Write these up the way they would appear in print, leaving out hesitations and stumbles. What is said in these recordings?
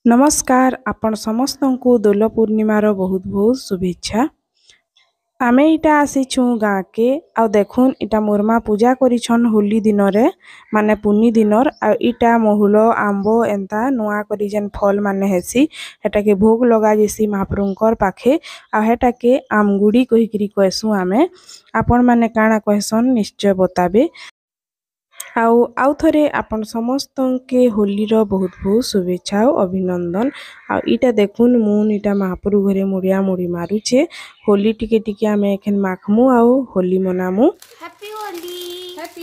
नमस्कार आपण समस्त को दोल पूर्णिमार बहुत बहुत शुभेच्छा। आमे इटा आसीछु गाँ के आ देखुन इटा मोरमा पूजा करिछन होली दिन रे माने पुन्नी दिनर आ इटा महुलो आंबो एंता नुआ करी जेन फल माने हेसी हेटा के भोग लगा जेसी महाप्रभुंकर पाखे आ हेटा के आमगुड़ी कहिकरी कहसु आमे आपण माने काना कहसन निश्चय बताबे। आउ थरे आपण समस्त के होली रो बहुत बहुत शुभेच्छा और अभिनंदन। आ इटा देखुन मुन इटा महाप्रभु घरे मुड़िया मुड़ी मारुछे होली टिके टिके आमे एखन माखमु आउ होली मनामु। हैप्पी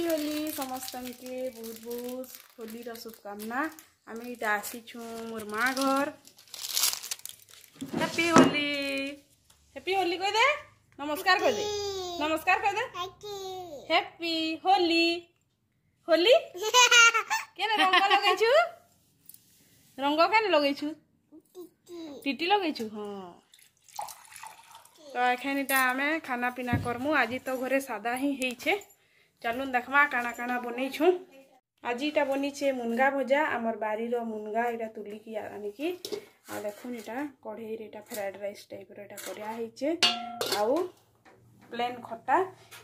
होली समस्त के बहुत बहुत होली रो शुभकामना। आमे इटा आसीछु मोर माँ घर। हैप्पी होली कह दे नमस्कार कह दे नमस्कार कह दे हैप्पी होली होली केने रंग लगैछु रंग केने लगैछु टीटी लगैछु हां तो एखन इटा हमें खाना पीना करमु। आज तो घरे सादा ही हेइछे चलुन देखमा काना काना बनैछु। आज इटा बनी छे मुनगा भजा आमर बारी रो मुनगा इटा तुली की आनी की आ देखुन इटा कढ़ई रे इटा फ्राइड राइस टाइप रो इटा करिया हेइछे आउ प्लेन खट्टा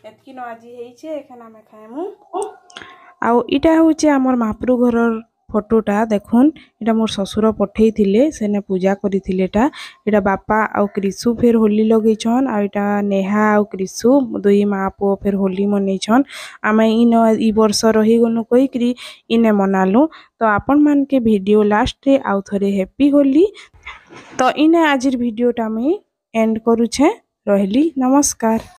एतकी न आज हेइछे एखन हमें खाएमु। आउ इटा होचे आमर महाप्रभु घरर फोटोटा देखुन इटा मोर ससुर पठेई थिले सेने पूजा करी थिले टा इटा बापा आउ क्रिसु फेर होली लगै छन आ इटा नेहा आउ क्रिसु दुई माँ पुओ फेर होली मनै छन। आमे इन ई वर्ष रही गनु कहिकरी इने मनालु। तो आपण मान के वीडियो लास्ट रे आउ थरे हैप्पी होली। तो इने आजिर वीडियोटा मैं एंड करूछे रहली नमस्कार।